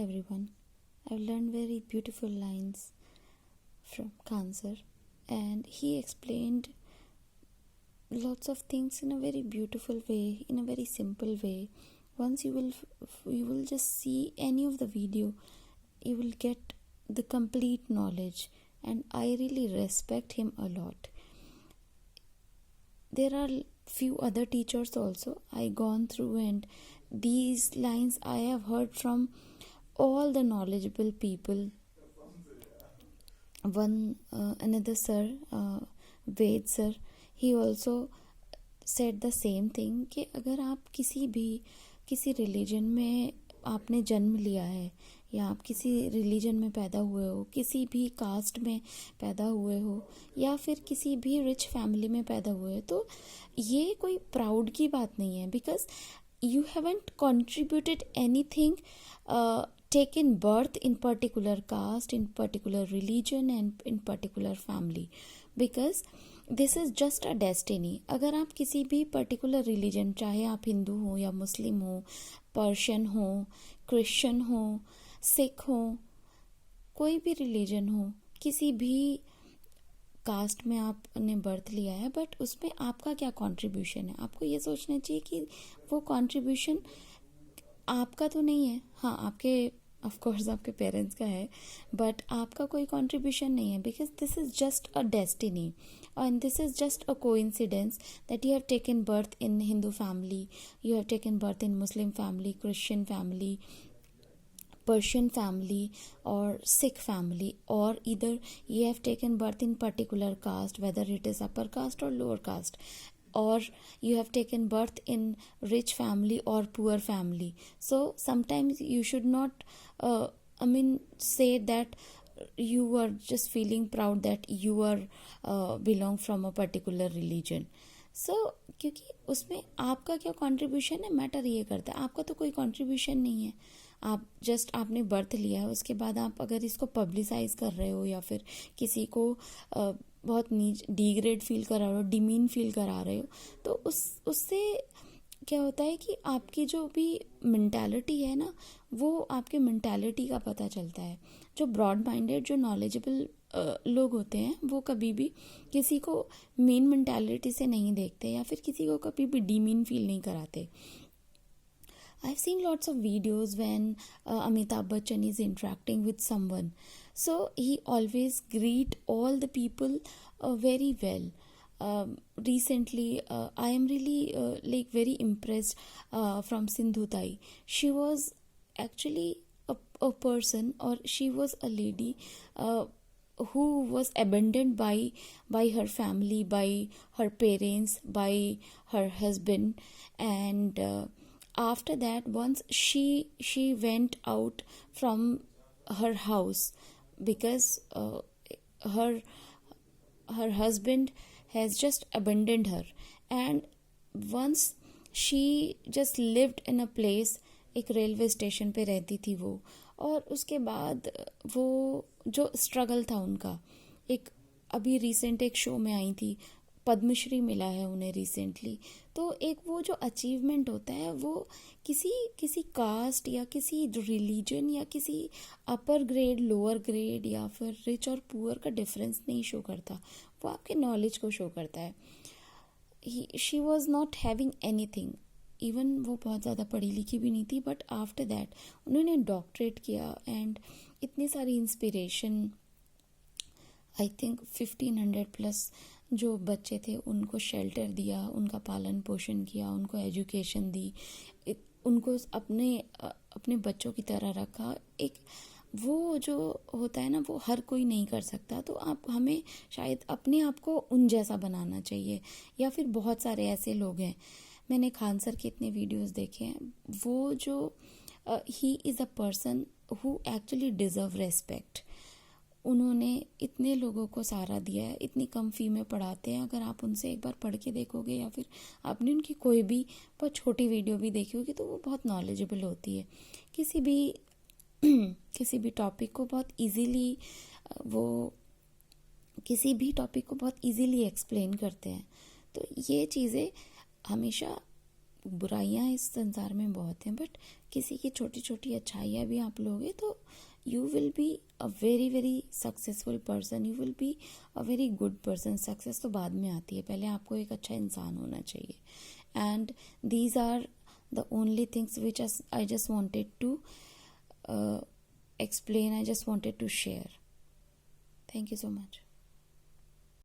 everyone. I've learned very beautiful lines from Khan sir, and he explained lots of things in a very beautiful way, in a very simple way. Once you will just see any of the video, you will get the complete knowledge, and I really respect him a lot. There are few other teachers also I gone through, and these lines I have heard from all the knowledgeable people. Another sir, Ved sir, he also said the same thing कि अगर आप किसी religion में आपने जन्म लिया है, या आप किसी रिलीजन में पैदा हुए हो, किसी भी कास्ट में पैदा हुए हो, या फिर किसी भी रिच फैमिली में पैदा हुए हो, तो ये कोई प्राउड की बात नहीं है, because you haven't contributed anything, taken birth in particular caste, in particular religion and in particular family, because this is just a destiny. अगर आप किसी भी particular religion, चाहे आप हिंदू हो या मुस्लिम हो, पर्शियन हो, क्रिश्चियन हो, सिख हो, कोई भी रिलीजन हो, किसी भी कास्ट में आपने बर्थ लिया है, बट उसमें आपका क्या कंट्रीब्यूशन है, आपको ये सोचना चाहिए कि वो कंट्रीब्यूशन आपका तो नहीं है. हाँ, आपके ऑफ कोर्स आपके पेरेंट्स का है, बट आपका कोई कंट्रीब्यूशन नहीं है, because this is just a destiny and this is just a coincidence that you have taken birth in Hindu family, you have taken birth in Muslim family, Christian family, Persian family or Sikh family, or either you have taken birth in particular caste, whether it is upper caste or lower caste, or you have taken birth in rich family or poor family. So sometimes you should not say that you are just feeling proud that you are belong from a particular religion. So क्योंकि उसमें आपका क्या contribution है, matter ये करता है. आपका तो कोई कंट्रीब्यूशन नहीं है, आप जस्ट आपने बर्थ लिया है. उसके बाद आप अगर इसको पब्लिसाइज कर रहे हो, या फिर किसी को बहुत डिग्रेड फील करा रहे हो, डिमीन फील करा रहे हो, तो उससे क्या होता है कि आपकी जो भी मेंटालिटी है ना, वो आपके मेंटालिटी का पता चलता है. जो ब्रॉड माइंडेड, जो नॉलेजेबल लोग होते हैं, वो कभी भी किसी को मीन मेंटालिटी से नहीं देखते, या फिर किसी को कभी भी डिमीन फील नहीं कराते. I've seen lots of videos when Amitabh Bachchan is interacting with someone. So he always greet all the people very well. Recently, I am really very impressed from Sindhu Tai. She was actually a person, or she was a lady who was abandoned by her family, by her parents, by her husband, and after that, once she went out from her house, because her husband has just abandoned her, and once she just lived in a place, एक railway station पे रहती थी वो, और उसके बाद वो जो स्ट्रगल था उनका, एक अभी रिसेंट एक शो में आई थी, पद्मश्री मिला है उन्हें रिसेंटली. तो एक वो जो अचीवमेंट होता है, वो किसी कास्ट या किसी रिलीजन या किसी अपर ग्रेड, लोअर ग्रेड, या फिर रिच और पुअर का डिफरेंस नहीं शो करता, वो आपके नॉलेज को शो करता है. She was not having anything, even वो बहुत ज़्यादा पढ़ी लिखी भी नहीं थी, बट आफ्टर दैट उन्होंने डॉक्टरेट किया, एंड इतनी सारी इंस्पिरेशन, आई थिंक 1500 प्लस जो बच्चे थे उनको शेल्टर दिया, उनका पालन पोषण किया, उनको एजुकेशन दी, उनको अपने बच्चों की तरह रखा. एक वो जो होता है ना, वो हर कोई नहीं कर सकता. तो हमें शायद अपने आप को उन जैसा बनाना चाहिए. या फिर बहुत सारे ऐसे लोग हैं, मैंने खान सर के इतने वीडियोस देखे हैं, वो जो he is a person who actually deserve respect. उन्होंने इतने लोगों को सहारा दिया है, इतनी कम फी में पढ़ाते हैं. अगर आप उनसे एक बार पढ़ के देखोगे, या फिर आपने उनकी कोई भी बहुत छोटी वीडियो भी देखी होगी, तो वो बहुत नॉलेजेबल होती है. किसी भी टॉपिक को बहुत इजीली एक्सप्लेन करते हैं. तो ये चीज़ें हमेशा बुराइयां इस संसार में बहुत हैं, बट किसी की छोटी छोटी अच्छाइयाँ भी आप लोगे तो you will be a very very successful person, you will be a very good person. Success तो बाद में आती है, पहले आपको एक अच्छा इंसान होना चाहिए। And these are the only things which I just wanted to explain, I just wanted to share. Thank you so much.